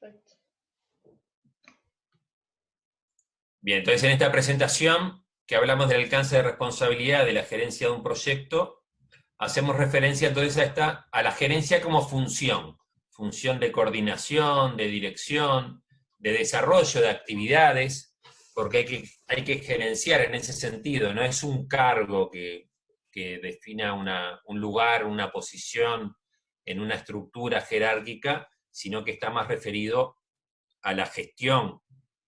Perfecto. Bien, entonces en esta presentación que hablamos del alcance de responsabilidad de la gerencia de un proyecto, hacemos referencia entonces a la gerencia como función de coordinación, de dirección, de desarrollo de actividades, porque hay que gerenciar en ese sentido, no es un cargo que defina un lugar, una posición en una estructura jerárquica, sino que está más referido a la gestión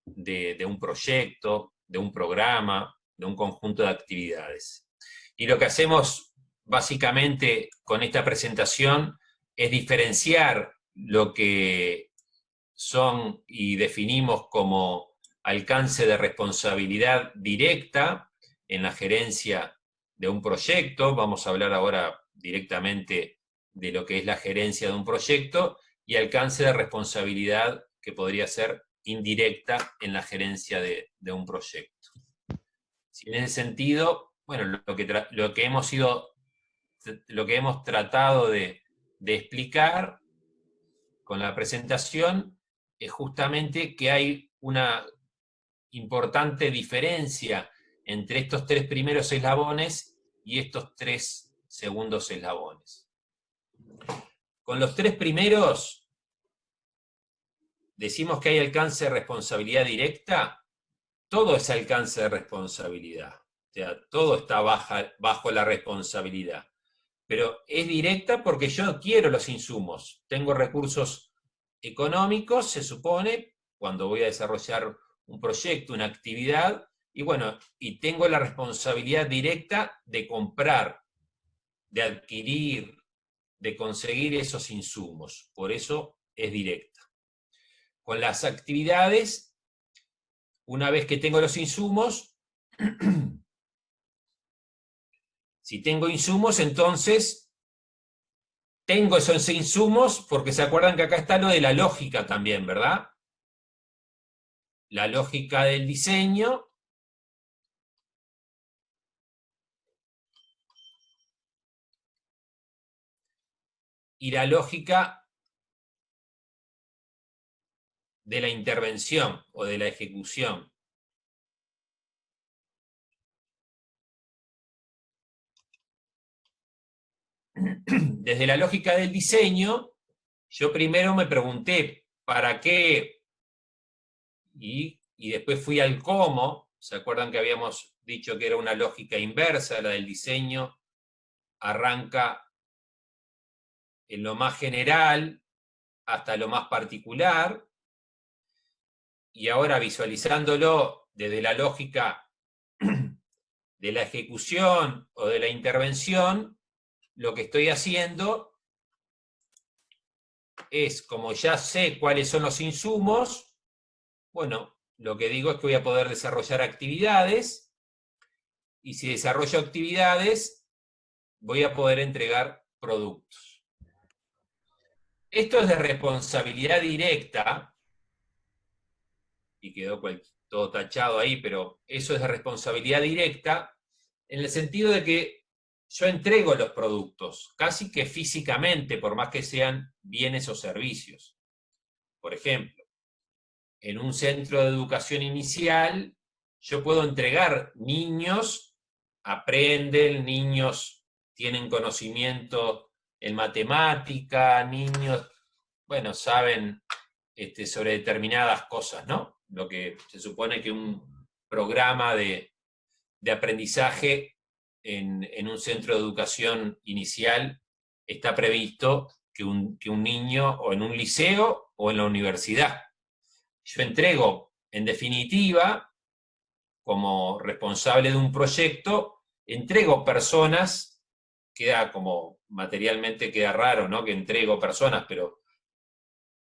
de un proyecto, de un programa, de un conjunto de actividades. Y lo que hacemos básicamente con esta presentación es diferenciar lo que son y definimos como alcance de responsabilidad directa en la gerencia de un proyecto. Vamos a hablar ahora directamente de lo que es la gerencia de un proyecto, y alcance de responsabilidad que podría ser indirecta en la gerencia de un proyecto. En ese sentido, bueno, lo que hemos tratado de explicar con la presentación es justamente que hay una importante diferencia entre estos tres primeros eslabones y estos tres segundos eslabones. Con los tres primeros decimos que hay alcance de responsabilidad directa. Todo es alcance de responsabilidad. O sea, todo está bajo la responsabilidad. Pero es directa porque yo adquiero los insumos. Tengo recursos económicos, se supone, cuando voy a desarrollar un proyecto, una actividad, y bueno, y tengo la responsabilidad directa de comprar, de adquirir, de conseguir esos insumos. Por eso es directa. Con las actividades, una vez que tengo los insumos, si tengo insumos, entonces tengo esos insumos, porque se acuerdan que acá está lo de la lógica también, ¿verdad? La lógica del diseño y la lógica de la intervención o de la ejecución. Desde la lógica del diseño, yo primero me pregunté ¿para qué? Y después fui al cómo. ¿Se acuerdan que habíamos dicho que era una lógica inversa? La del diseño arranca en lo más general hasta lo más particular, y ahora visualizándolo desde la lógica de la ejecución o de la intervención, lo que estoy haciendo es, como ya sé cuáles son los insumos, bueno, lo que digo es que voy a poder desarrollar actividades, y si desarrollo actividades, voy a poder entregar productos. Esto es de responsabilidad directa, y quedó todo tachado ahí, pero eso es de responsabilidad directa, en el sentido de que yo entrego los productos, casi que físicamente, por más que sean bienes o servicios. Por ejemplo, en un centro de educación inicial, yo puedo entregar niños, aprenden, niños tienen conocimiento en matemática, niños, bueno, saben sobre determinadas cosas, ¿no? Lo que se supone que un programa de aprendizaje en un centro de educación inicial está previsto que un niño, o en un liceo o en la universidad. Yo entrego, en definitiva, como responsable de un proyecto, entrego personas, queda como materialmente queda raro, ¿no? Que entrego personas, pero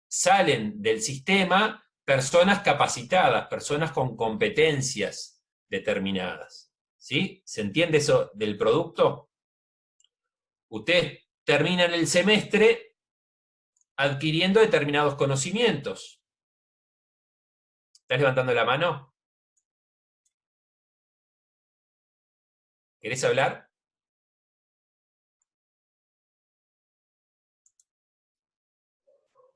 salen del sistema personas capacitadas, personas con competencias determinadas. ¿Sí? ¿Se entiende eso del producto? Ustedes terminan el semestre adquiriendo determinados conocimientos. ¿Estás levantando la mano? ¿Querés hablar?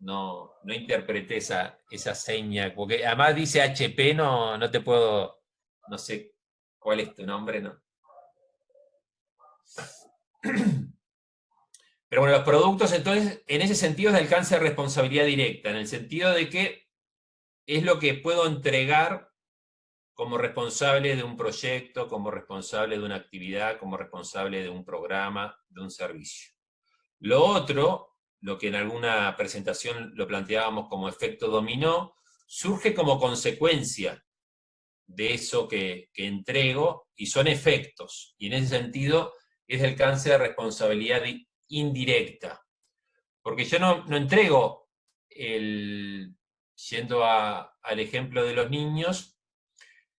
no interpreté esa seña, porque además dice HP, no te puedo, no sé cuál es tu nombre, ¿no? Pero bueno, los productos entonces, en ese sentido es de alcance de responsabilidad directa, en el sentido de que es lo que puedo entregar como responsable de un proyecto, como responsable de una actividad, como responsable de un programa, de un servicio. Lo otro, lo que en alguna presentación lo planteábamos como efecto dominó, surge como consecuencia de eso que entrego, y son efectos, y en ese sentido es el alcance de responsabilidad indirecta, porque yo no entrego, yendo al ejemplo de los niños,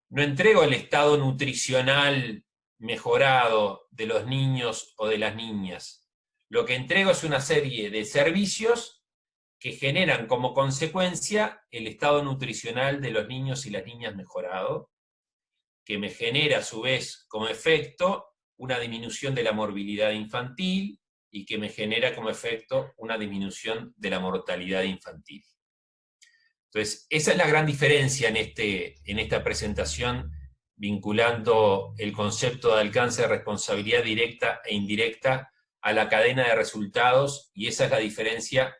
no entrego el estado nutricional mejorado de los niños o de las niñas. Lo que entrego es una serie de servicios que generan como consecuencia el estado nutricional de los niños y las niñas mejorado, que me genera a su vez como efecto una disminución de la morbilidad infantil y que me genera como efecto una disminución de la mortalidad infantil. Entonces, esa es la gran diferencia en esta presentación, vinculando el concepto de alcance de responsabilidad directa e indirecta a la cadena de resultados, y esa es la diferencia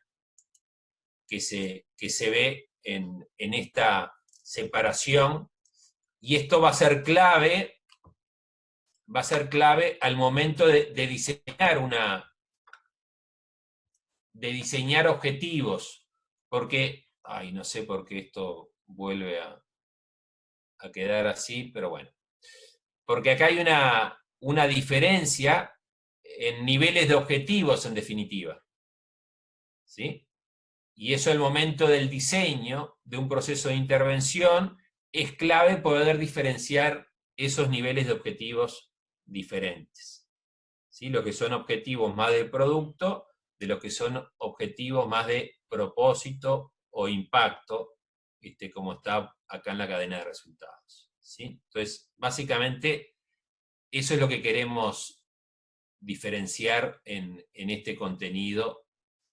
que se ve en esta separación, y esto va a ser clave al momento de diseñar objetivos, porque, no sé por qué esto vuelve a quedar así, pero bueno. Porque acá hay una diferencia en niveles de objetivos, en definitiva. ¿Sí? Y eso, el momento del diseño de un proceso de intervención, es clave poder diferenciar esos niveles de objetivos diferentes. ¿Sí? Lo que son objetivos más de producto, de lo que son objetivos más de propósito o impacto, como está acá en la cadena de resultados. ¿Sí? Entonces, básicamente, eso es lo que queremos diferenciar en este contenido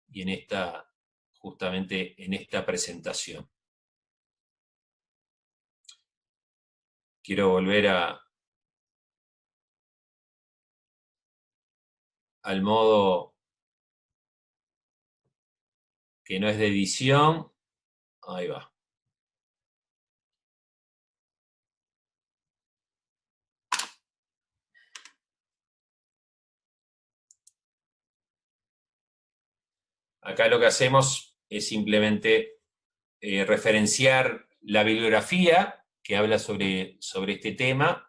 y justamente en esta presentación. Quiero volver al modo que no es de edición. Ahí va. Acá lo que hacemos es simplemente referenciar la bibliografía que habla sobre este tema,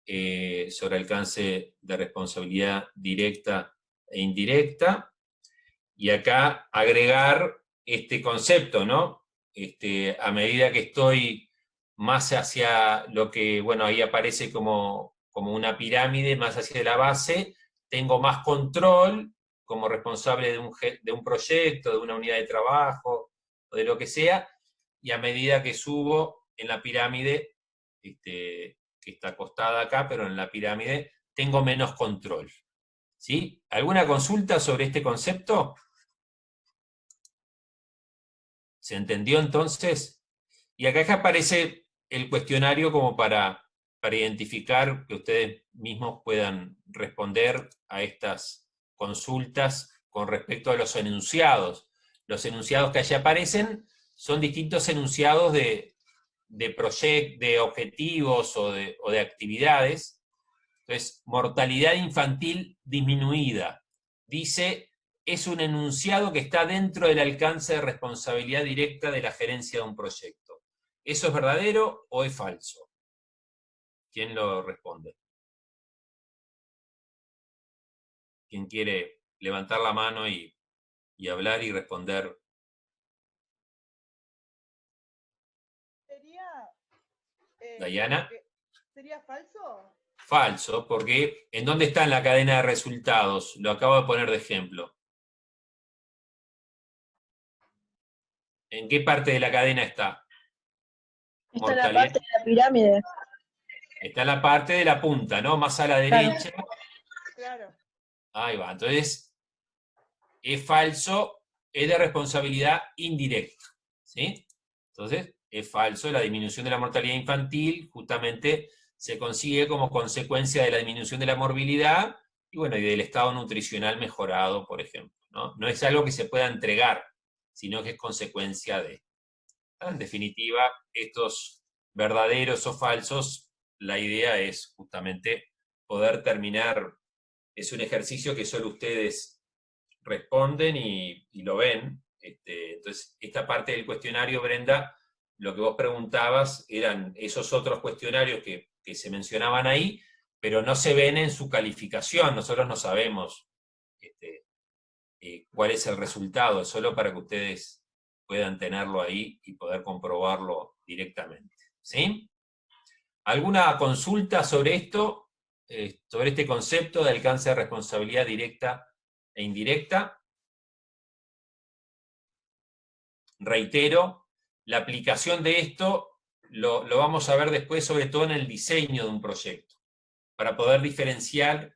sobre alcance de responsabilidad directa e indirecta, y acá agregar este concepto, ¿no? A medida que estoy más hacia lo que, bueno, ahí aparece como una pirámide, más hacia la base, tengo más control como responsable de un proyecto, de una unidad de trabajo, o de lo que sea, y a medida que subo en la pirámide, que está acostada acá, pero en la pirámide, tengo menos control. ¿Sí? ¿Alguna consulta sobre este concepto? ¿Se entendió entonces? Y acá aparece el cuestionario como para identificar, que ustedes mismos puedan responder a estas consultas con respecto a los enunciados. Los enunciados que allí aparecen son distintos enunciados de objetivos o de actividades. Entonces, mortalidad infantil disminuida. Dice, es un enunciado que está dentro del alcance de responsabilidad directa de la gerencia de un proyecto. ¿Eso es verdadero o es falso? ¿Quién lo responde? ¿Quién quiere levantar la mano y hablar y responder? Dayana. ¿Sería falso? Falso, porque ¿en dónde está en la cadena de resultados? Lo acabo de poner de ejemplo. ¿En qué parte de la cadena está? Está en la parte de la pirámide. Está en la parte de la punta, ¿no? Más a la derecha. Claro. Ahí va. Entonces, es falso es de responsabilidad indirecta, ¿sí? Entonces, es falso, la disminución de la mortalidad infantil justamente se consigue como consecuencia de la disminución de la morbilidad y, bueno, y del estado nutricional mejorado, por ejemplo, ¿no? No es algo que se pueda entregar, sino que es consecuencia de. En definitiva, estos verdaderos o falsos, la idea es justamente poder terminar, es un ejercicio que solo ustedes responden y lo ven. Entonces, esta parte del cuestionario, Brenda, lo que vos preguntabas eran esos otros cuestionarios que se mencionaban ahí, pero no se ven en su calificación, nosotros no sabemos cuál es el resultado, solo para que ustedes puedan tenerlo ahí y poder comprobarlo directamente. ¿Sí? ¿Alguna consulta sobre esto, sobre este concepto de alcance de responsabilidad directa e indirecta? Reitero, la aplicación de esto lo vamos a ver después, sobre todo en el diseño de un proyecto, para poder diferenciar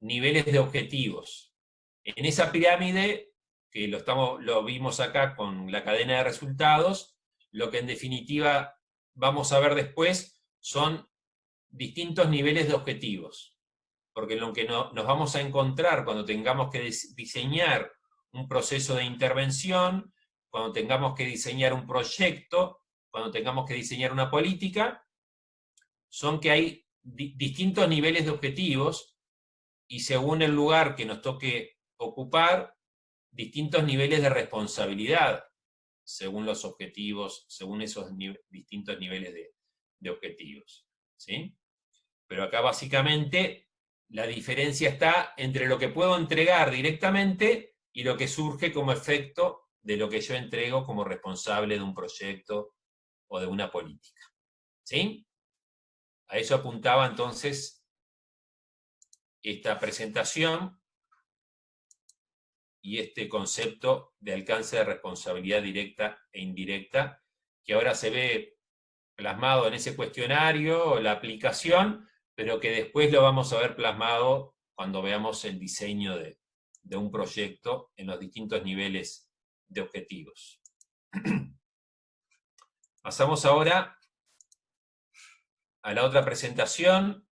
niveles de objetivos. En esa pirámide, que lo vimos acá con la cadena de resultados, lo que en definitiva vamos a ver después son distintos niveles de objetivos. Porque lo que nos vamos a encontrar cuando tengamos que diseñar un proceso de intervención, cuando tengamos que diseñar un proyecto, cuando tengamos que diseñar una política, son que hay distintos niveles de objetivos y según el lugar que nos toque ocupar, distintos niveles de responsabilidad, según los objetivos, según esos distintos niveles de objetivos. ¿Sí? Pero acá básicamente la diferencia está entre lo que puedo entregar directamente y lo que surge como efecto de lo que yo entrego como responsable de un proyecto o de una política. ¿Sí? A eso apuntaba entonces esta presentación y este concepto de alcance de responsabilidad directa e indirecta, que ahora se ve plasmado en ese cuestionario, la aplicación, pero que después lo vamos a ver plasmado cuando veamos el diseño de un proyecto en los distintos niveles de objetivos. Pasamos ahora a la otra presentación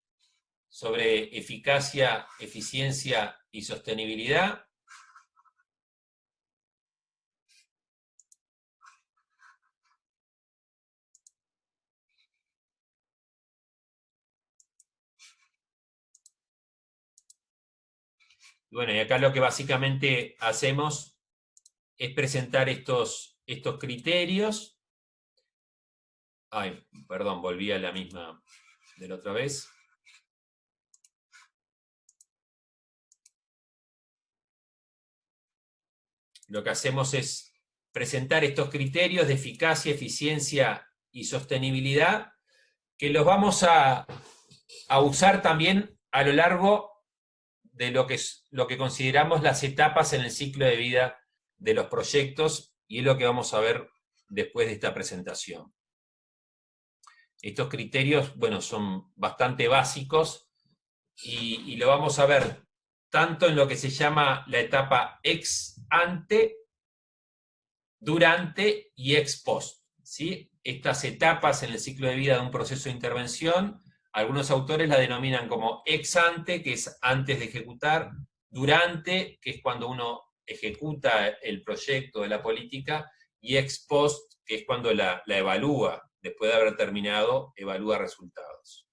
sobre eficacia, eficiencia y sostenibilidad. Bueno, y acá lo que básicamente hacemos es presentar estos criterios. Ay, perdón, volví a la misma de la otra vez. Lo que hacemos es presentar estos criterios de eficacia, eficiencia y sostenibilidad, que los vamos a usar también a lo largo de lo que consideramos las etapas en el ciclo de vida de los proyectos, y es lo que vamos a ver después de esta presentación. Estos criterios, bueno, son bastante básicos y lo vamos a ver tanto en lo que se llama la etapa ex ante, durante y ex post, ¿sí? Estas etapas en el ciclo de vida de un proceso de intervención, algunos autores la denominan como ex ante, que es antes de ejecutar, durante, que es cuando uno ejecuta el proyecto de la política, y ex post, que es cuando la evalúa, después de haber terminado, evalúa resultados.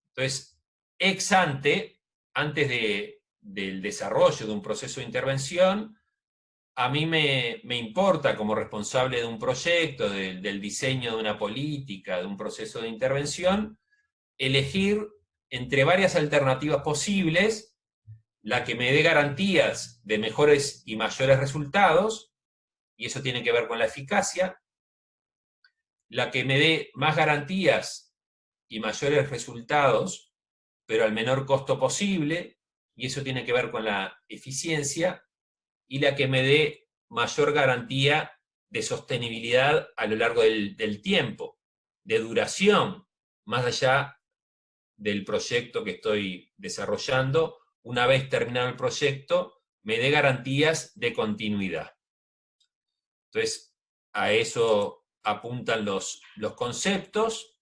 Entonces, ex ante, antes del desarrollo de un proceso de intervención, a mí me importa, como responsable de un proyecto, del diseño de una política, de un proceso de intervención, elegir entre varias alternativas posibles la que me dé garantías de mejores y mayores resultados, y eso tiene que ver con la eficacia, la que me dé más garantías y mayores resultados, pero al menor costo posible, y eso tiene que ver con la eficiencia, y la que me dé mayor garantía de sostenibilidad a lo largo del tiempo, de duración, más allá del proyecto que estoy desarrollando. Una vez terminado el proyecto, me dé garantías de continuidad. Entonces, a eso apuntan los conceptos,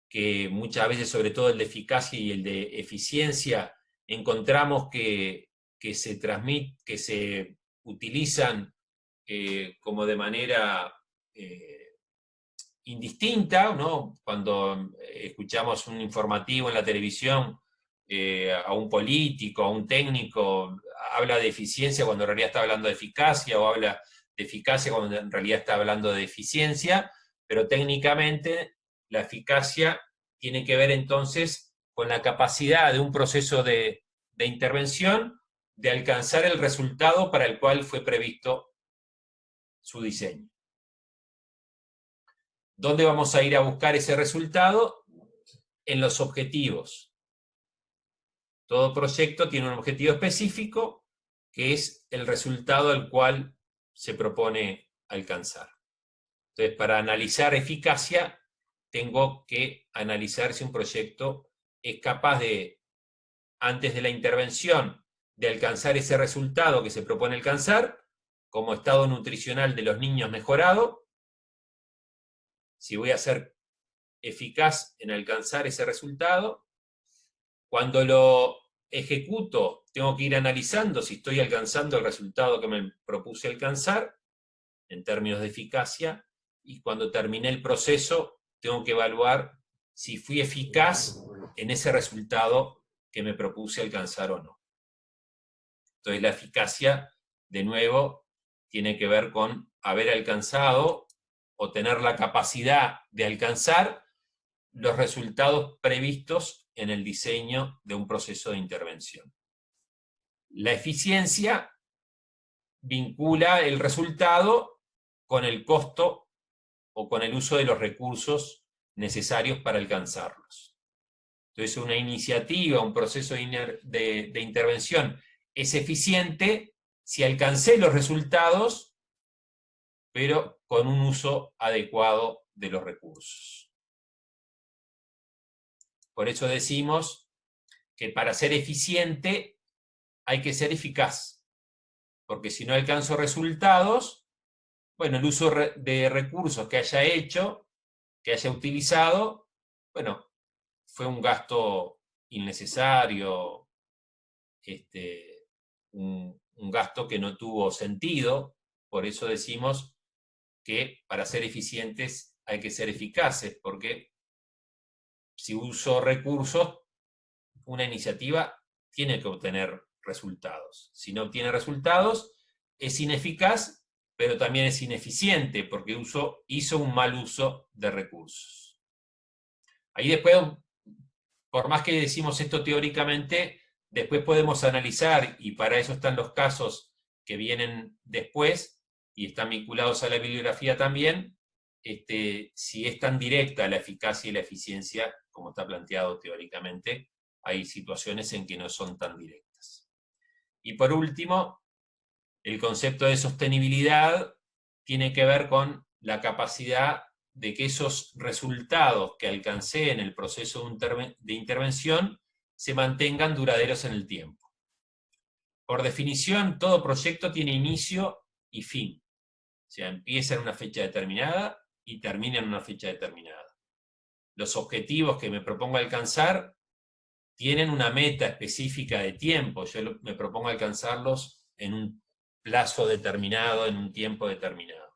que muchas veces, sobre todo el de eficacia y el de eficiencia, encontramos que se utilizan como de manera indistinta, ¿no? Cuando escuchamos un informativo en la televisión, a un político, a un técnico, habla de eficiencia cuando en realidad está hablando de eficacia, o habla de eficacia cuando en realidad está hablando de eficiencia, pero técnicamente la eficacia tiene que ver entonces con la capacidad de un proceso de intervención de alcanzar el resultado para el cual fue previsto su diseño. ¿Dónde vamos a ir a buscar ese resultado? En los objetivos. Todo proyecto tiene un objetivo específico, que es el resultado al cual se propone alcanzar. Entonces, para analizar eficacia, tengo que analizar si un proyecto es capaz de, antes de la intervención, de alcanzar ese resultado que se propone alcanzar, como estado nutricional de los niños mejorado, si voy a ser eficaz en alcanzar ese resultado. Cuando lo ejecuto, tengo que ir analizando si estoy alcanzando el resultado que me propuse alcanzar, en términos de eficacia, y cuando terminé el proceso, tengo que evaluar si fui eficaz en ese resultado que me propuse alcanzar o no. Entonces, la eficacia, de nuevo, tiene que ver con haber alcanzado o tener la capacidad de alcanzar los resultados previstos en el diseño de un proceso de intervención. La eficiencia vincula el resultado con el costo o con el uso de los recursos necesarios para alcanzarlos. Entonces, una iniciativa, un proceso de intervención es eficiente si alcancé los resultados, pero con un uso adecuado de los recursos. Por eso decimos que para ser eficiente hay que ser eficaz, porque si no alcanzo resultados, bueno, el uso de recursos que haya hecho, que haya utilizado, bueno, fue un gasto innecesario, un gasto que no tuvo sentido. Por eso decimos que para ser eficientes hay que ser eficaces, porque si uso recursos, una iniciativa tiene que obtener resultados. Si no obtiene resultados, es ineficaz, pero también es ineficiente, porque hizo un mal uso de recursos. Ahí después, por más que decimos esto teóricamente, después podemos analizar, y para eso están los casos que vienen después, y están vinculados a la bibliografía también, si es tan directa la eficacia y la eficiencia como está planteado teóricamente. Hay situaciones en que no son tan directas. Y por último, el concepto de sostenibilidad tiene que ver con la capacidad de que esos resultados que alcancé en el proceso de intervención se mantengan duraderos en el tiempo. Por definición, todo proyecto tiene inicio y fin. O sea, empieza en una fecha determinada y termina en una fecha determinada. Los objetivos que me propongo alcanzar tienen una meta específica de tiempo. Yo me propongo alcanzarlos en un plazo determinado, en un tiempo determinado.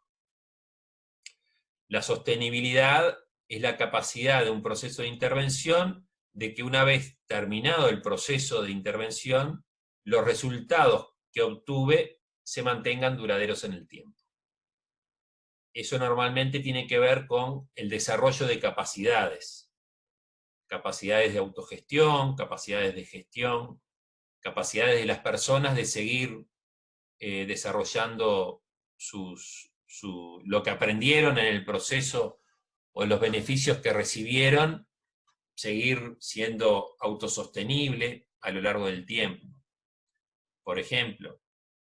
La sostenibilidad es la capacidad de un proceso de intervención de que una vez terminado el proceso de intervención, los resultados que obtuve se mantengan duraderos en el tiempo. Eso normalmente tiene que ver con el desarrollo de capacidades. Capacidades de autogestión, capacidades de gestión, capacidades de las personas de seguir desarrollando lo que aprendieron en el proceso o los beneficios que recibieron, seguir siendo autosostenible a lo largo del tiempo. Por ejemplo,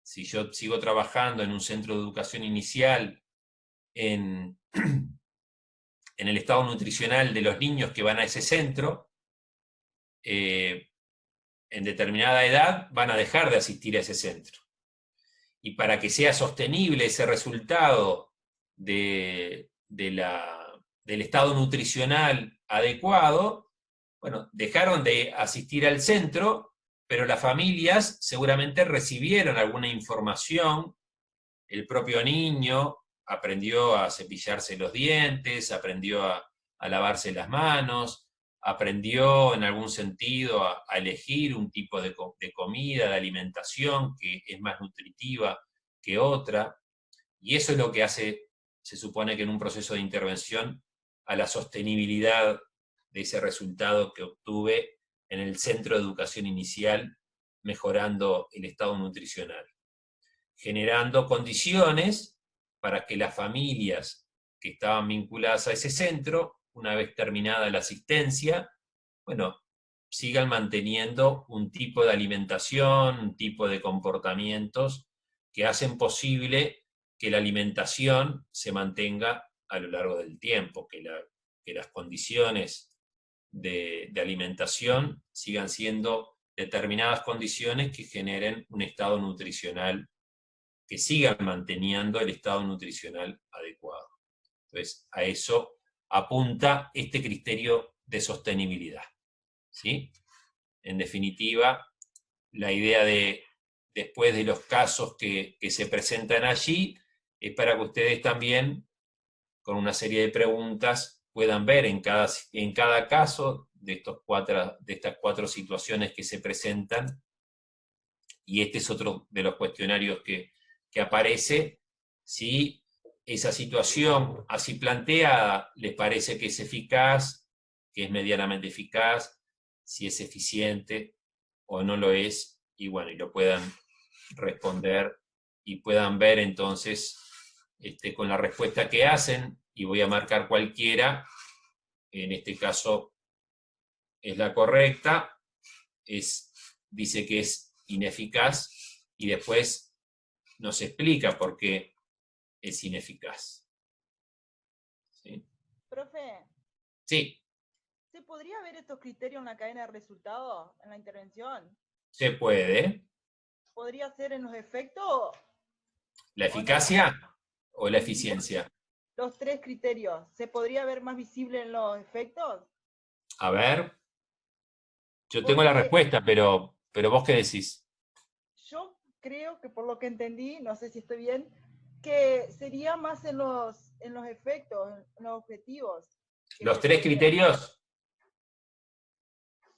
si yo sigo trabajando en un centro de educación inicial en el estado nutricional de los niños que van a ese centro, en determinada edad van a dejar de asistir a ese centro. y para que sea sostenible ese resultado del estado nutricional adecuado, bueno, dejaron de asistir al centro, pero las familias seguramente recibieron alguna información. El propio niño aprendió a cepillarse los dientes, aprendió a lavarse las manos, aprendió en algún sentido a elegir un tipo de comida, de alimentación que es más nutritiva que otra, y eso es lo que hace, se supone que en un proceso de intervención, a la sostenibilidad de ese resultado que obtuve en el centro de educación inicial, mejorando el estado nutricional, generando condiciones para que las familias que estaban vinculadas a ese centro, una vez terminada la asistencia, bueno, sigan manteniendo un tipo de alimentación, un tipo de comportamientos que hacen posible que la alimentación se mantenga a lo largo del tiempo, que las condiciones de alimentación sigan siendo determinadas condiciones que generen un estado nutricional, que sigan manteniendo el estado nutricional adecuado. Entonces, a eso apunta este criterio de sostenibilidad, ¿sí? En definitiva, la idea de, después de los casos que se presentan allí, es para que ustedes también, con una serie de preguntas, puedan ver en cada caso de estas cuatro situaciones que se presentan, y este es otro de los cuestionarios que aparece, si esa situación así planteada les parece que es eficaz, que es medianamente eficaz, si es eficiente o no lo es, y bueno, y lo puedan responder y puedan ver entonces con la respuesta que hacen, y voy a marcar cualquiera, en este caso es la correcta, dice que es ineficaz, y después nos explica por qué es ineficaz. ¿Sí? Profe, Sí, ¿se podría ver estos criterios en la cadena de resultados, en la intervención? se puede. ¿Podría ser en los efectos ¿La o no? eficacia o la eficiencia? Los tres criterios, ¿se podría ver más visible en los efectos? A ver, yo tengo la Porque respuesta, pero vos qué decís. yo creo que por lo que entendí, no sé si estoy bien, que sería más en los efectos, en los objetivos, que Los se tres podría. criterios,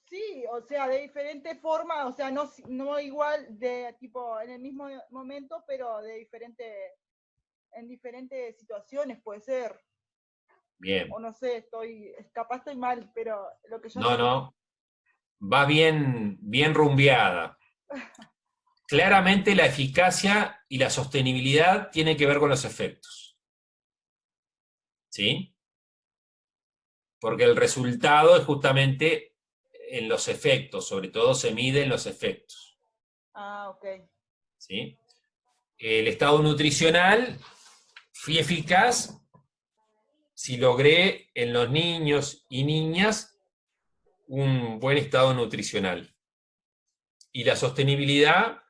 Sí, o sea, de diferente forma, o sea, no igual de tipo en el mismo momento, pero en diferentes situaciones puede ser. bien. O no sé, capaz estoy mal, pero lo que yo No, entendí. no, va bien, bien rumbeada. Claramente la eficacia y la sostenibilidad tienen que ver con los efectos, ¿sí? Porque el resultado es justamente en los efectos, sobre todo se mide en los efectos, Ah, ok. ¿sí? El estado nutricional, fui eficaz si logré en los niños y niñas un buen estado nutricional. Y la sostenibilidad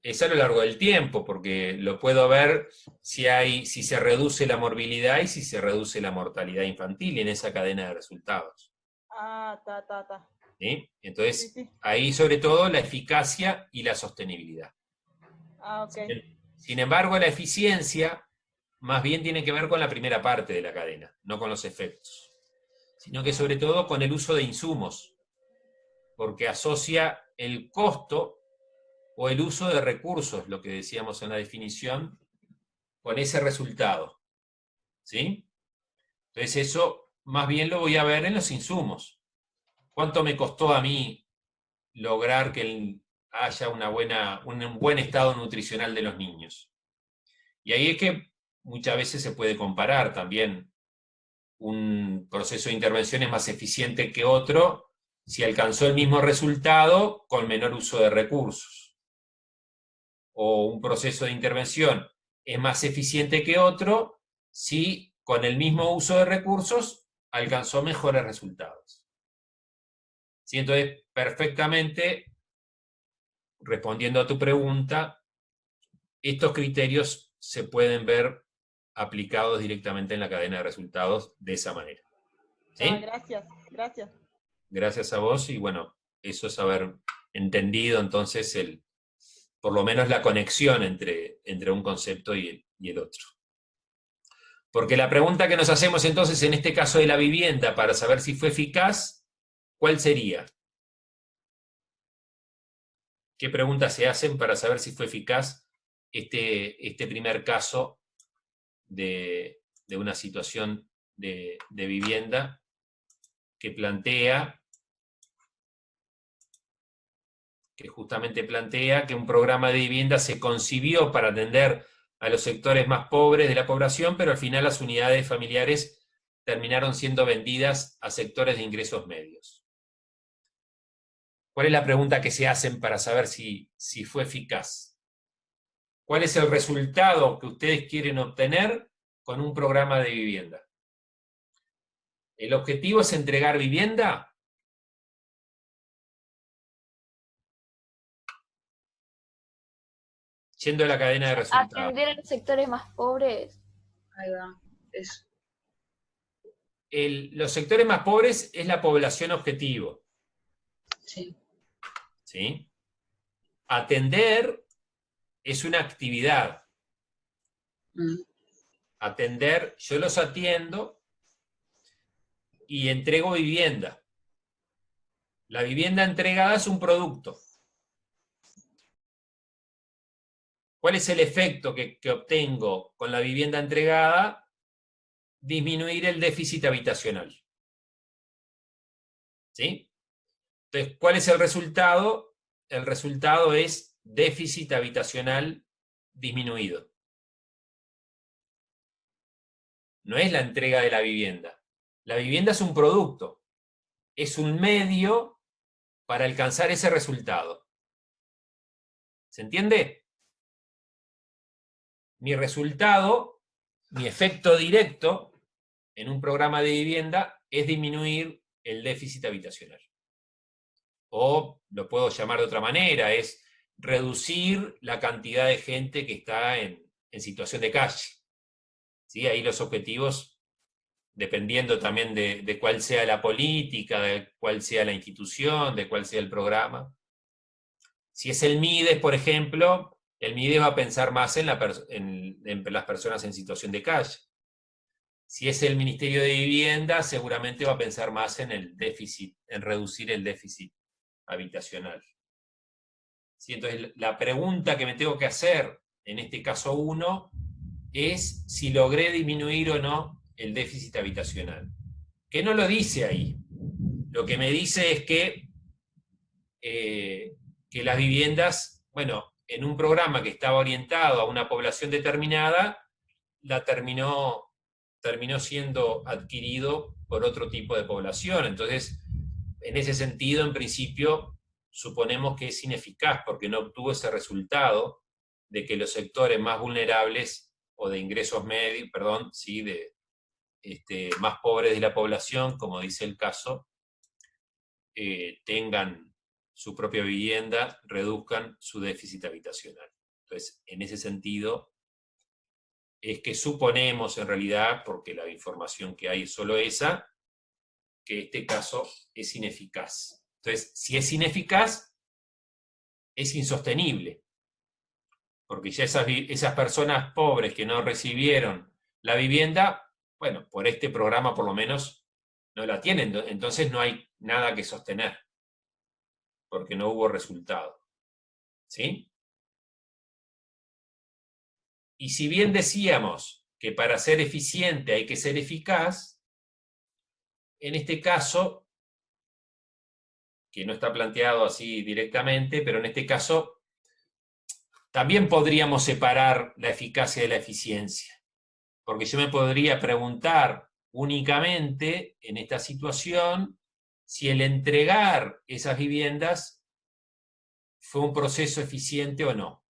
es a lo largo del tiempo, porque lo puedo ver si se reduce la morbilidad y si se reduce la mortalidad infantil en esa cadena de resultados. Ah, ta. ¿Sí? Sí, Entonces, sí. ahí sobre todo la eficacia y la sostenibilidad. Ah, ok. Sin embargo, la eficiencia más bien tiene que ver con la primera parte de la cadena, no con los efectos, sino que sobre todo con el uso de insumos, porque asocia el costo o el uso de recursos, lo que decíamos en la definición, con ese resultado. ¿Sí? Entonces eso más bien lo voy a ver en los insumos. ¿Cuánto me costó a mí lograr que haya un buen estado nutricional de los niños? Y ahí es que muchas veces se puede comparar también. Un proceso de intervención es más eficiente que otro si alcanzó el mismo resultado con menor uso de recursos. O un proceso de intervención es más eficiente que otro si con el mismo uso de recursos alcanzó mejores resultados. ¿Sí? Entonces, perfectamente, respondiendo a tu pregunta, estos criterios se pueden ver aplicados directamente en la cadena de resultados de esa manera. ¿Sí? Gracias, gracias. Gracias a vos, y bueno, eso es haber entendido entonces por lo menos la conexión entre un concepto y el otro. Porque la pregunta que nos hacemos entonces en este caso de la vivienda para saber si fue eficaz, ¿cuál sería? ¿Qué preguntas se hacen para saber si fue eficaz este primer caso de una situación de vivienda que justamente plantea que un programa de vivienda se concibió para atender a los sectores más pobres de la población, pero al final las unidades familiares terminaron siendo vendidas a sectores de ingresos medios. ¿Cuál es la pregunta que se hacen para saber si fue eficaz? ¿Cuál es el resultado que ustedes quieren obtener con un programa de vivienda? ¿El objetivo es entregar vivienda? Yendo a la cadena de resultados. Atender a los sectores más pobres. Ahí va, eso. Los sectores más pobres es la población objetivo. Sí. ¿Sí? Atender es una actividad. Atender, yo los atiendo y entrego vivienda. La vivienda entregada es un producto. ¿Cuál es el efecto que obtengo con la vivienda entregada? Disminuir el déficit habitacional. ¿Sí? Entonces, ¿cuál es el resultado? El resultado es déficit habitacional disminuido. No es la entrega de la vivienda. La vivienda es un producto. Es un medio para alcanzar ese resultado. ¿Se entiende? Mi resultado, mi efecto directo en un programa de vivienda es disminuir el déficit habitacional. O lo puedo llamar de otra manera, es reducir la cantidad de gente que está en situación de calle. ¿Sí? Ahí los objetivos, dependiendo también de cuál sea la política, de cuál sea la institución, de cuál sea el programa. Si es el MIDES, por ejemplo, el MIDES va a pensar más en las personas en situación de calle. Si es el Ministerio de Vivienda, seguramente va a pensar más en el déficit, en reducir el déficit habitacional. ¿Sí? Entonces, la pregunta que me tengo que hacer en este caso 1 es si logré disminuir o no el déficit habitacional. Que no lo dice ahí. Lo que me dice es que las viviendas, bueno, en un programa que estaba orientado a una población determinada, terminó siendo adquirido por otro tipo de población. Entonces, en ese sentido, en principio, suponemos que es ineficaz porque no obtuvo ese resultado de que los sectores más vulnerables o de ingresos medios, sí, más pobres de la población, como dice el caso, tengan su propia vivienda, reduzcan su déficit habitacional. Entonces, en ese sentido, es que suponemos en realidad, porque la información que hay es solo esa, que este caso es ineficaz. Entonces, si es ineficaz, es insostenible. Porque ya esas personas pobres que no recibieron la vivienda, bueno, por este programa por lo menos no la tienen, entonces no hay nada que sostener, porque no hubo resultado. ¿Sí? Y si bien decíamos que para ser eficiente hay que ser eficaz, en este caso, que no está planteado así directamente, pero en este caso también podríamos separar la eficacia de la eficiencia. Porque yo me podría preguntar únicamente en esta situación si el entregar esas viviendas fue un proceso eficiente o no.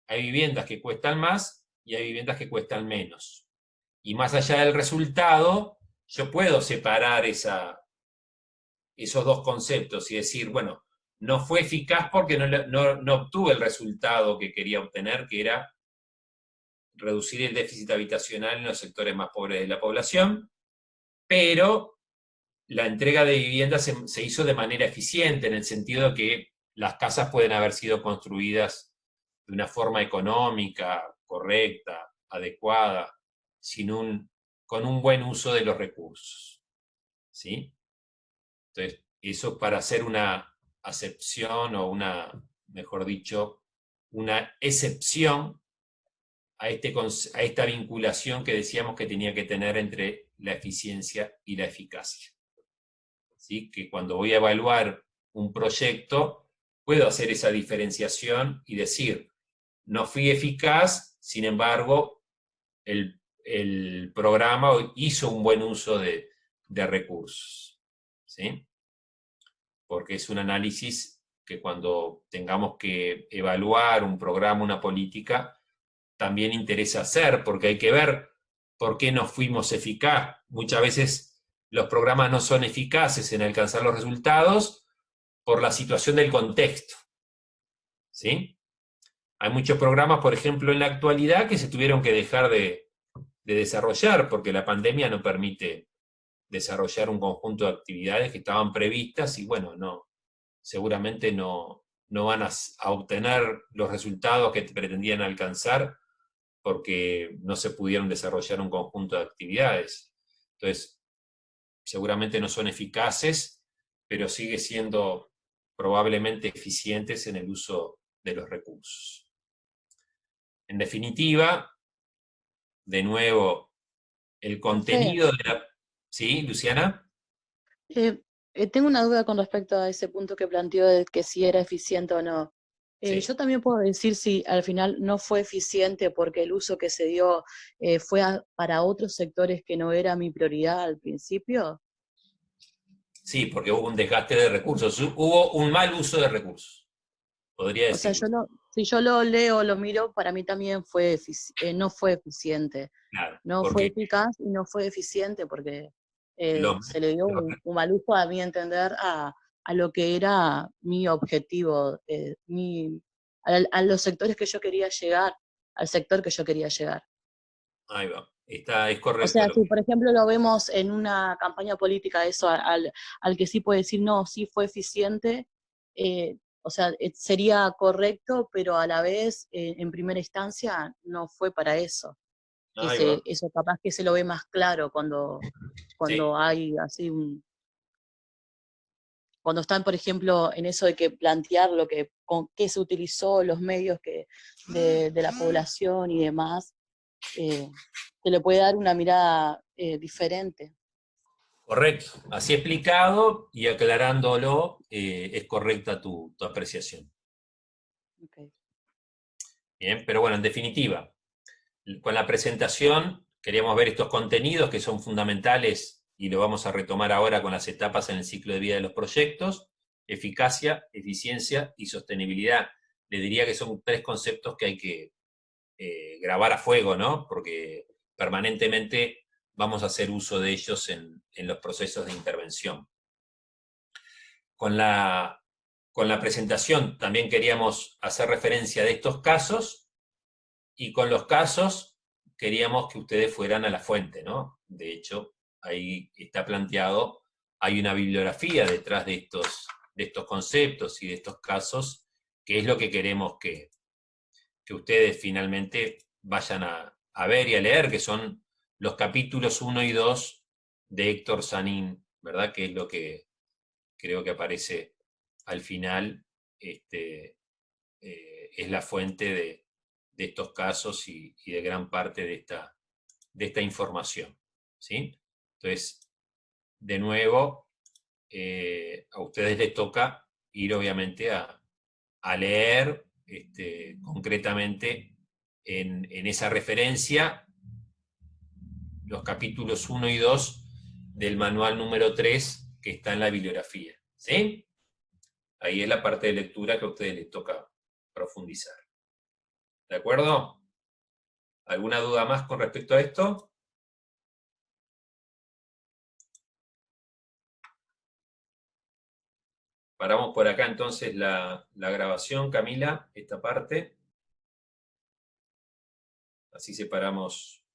Hay viviendas que cuestan más y hay viviendas que cuestan menos. Y más allá del resultado, yo puedo separar esos dos conceptos y decir, bueno, no fue eficaz porque no obtuve el resultado que quería obtener, que era reducir el déficit habitacional en los sectores más pobres de la población, pero la entrega de viviendas se hizo de manera eficiente, en el sentido de que las casas pueden haber sido construidas de una forma económica, correcta, adecuada, con un buen uso de los recursos. ¿Sí? Entonces, eso para hacer una acepción o mejor dicho, una excepción a esta vinculación que decíamos que tenía que tener entre la eficiencia y la eficacia. ¿Sí? Que cuando voy a evaluar un proyecto, puedo hacer esa diferenciación y decir, no fui eficaz, sin embargo, el programa hizo un buen uso de recursos. ¿Sí? Porque es un análisis que cuando tengamos que evaluar un programa, una política, también interesa hacer, porque hay que ver por qué no fuimos eficaz. Muchas veces los programas no son eficaces en alcanzar los resultados por la situación del contexto. ¿Sí? Hay muchos programas, por ejemplo, en la actualidad que se tuvieron que dejar de desarrollar porque la pandemia no permite desarrollar un conjunto de actividades que estaban previstas y bueno, seguramente no van a obtener los resultados que pretendían alcanzar porque no se pudieron desarrollar un conjunto de actividades. Entonces, seguramente no son eficaces, pero sigue siendo probablemente eficientes en el uso de los recursos. En definitiva, de nuevo, el contenido de la... ¿Sí, Luciana? Tengo una duda con respecto a ese punto que planteó de que si era eficiente o no. Sí. Yo también puedo decir si al final no fue eficiente porque el uso que se dio fue para otros sectores que no era mi prioridad al principio. Sí, porque hubo un desgaste de recursos, hubo un mal uso de recursos, podría O sea, decirlo. si yo lo leo, lo miro, para mí también no fue eficiente. Claro, No fue porque eficaz y no fue eficiente porque los, se le dio un mal uso, a mi entender, a lo que era mi objetivo, a los sectores que yo quería llegar, al sector que yo quería llegar. ahí va, es O correcto. sea, si por ejemplo lo vemos en una campaña política, eso al que sí puede decir, no, sí fue eficiente, o sea, sería correcto, pero a la vez, en primera instancia, no fue para eso. Ahí va, Eso capaz que se lo ve más claro cuando sí, hay así cuando están, por ejemplo, en eso de que plantear con qué se utilizó, los medios de la población y demás, se le puede dar una mirada diferente. correcto. Así explicado y aclarándolo, es correcta tu apreciación. Okay. Bien, pero bueno, en definitiva, con la presentación queríamos ver estos contenidos que son fundamentales y lo vamos a retomar ahora con las etapas en el ciclo de vida de los proyectos: eficacia, eficiencia y sostenibilidad. Le diría que son 3 conceptos que hay que grabar a fuego, ¿no? Porque permanentemente vamos a hacer uso de ellos en los procesos de intervención. Con la presentación también queríamos hacer referencia de estos casos, y con los casos queríamos que ustedes fueran a la fuente, ¿no? De hecho, ahí está planteado, hay una bibliografía detrás de estos conceptos y de estos casos, que es lo que queremos que ustedes finalmente vayan a ver y a leer, que son los capítulos 1 y 2 de Héctor Sanín, ¿verdad? Que es lo que creo que aparece al final, es la fuente de estos casos y de gran parte de esta información. ¿Sí? Entonces, de nuevo, a ustedes les toca ir obviamente a leer concretamente en esa referencia los capítulos 1 y 2 del manual número 3 que está en la bibliografía. ¿Sí? Ahí es la parte de lectura que a ustedes les toca profundizar. ¿De acuerdo? ¿Alguna duda más con respecto a esto? Paramos por acá entonces la grabación, Camila, esta parte. Así separamos